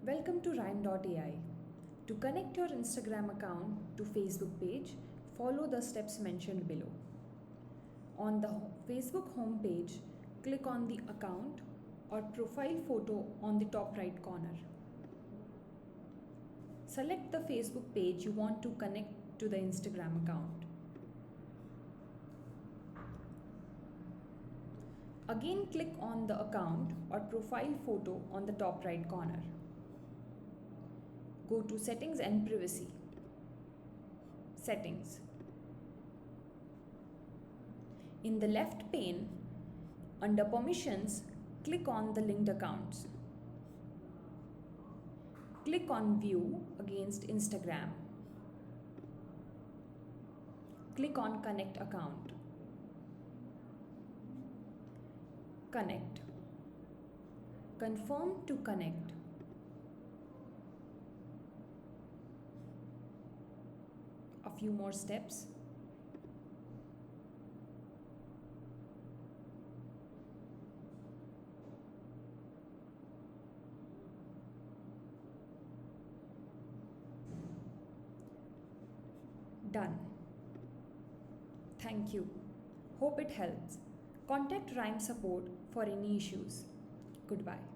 Welcome to Ryme.AI. To connect your Instagram account to Facebook page, follow the steps mentioned below. On the Facebook homepage, click on the account or profile photo on the top right corner. Select the Facebook page you want to connect to the Instagram account. Again, click on the account or profile photo on the top right corner. Go to Settings and Privacy. Settings. In the left pane, under Permissions, click on the linked accounts. Click on View against Instagram. Click on Connect Account. Connect. Confirm to connect. A few more steps. Done. Thank you. Hope it helps. Contact Ryme support for any issues. Goodbye.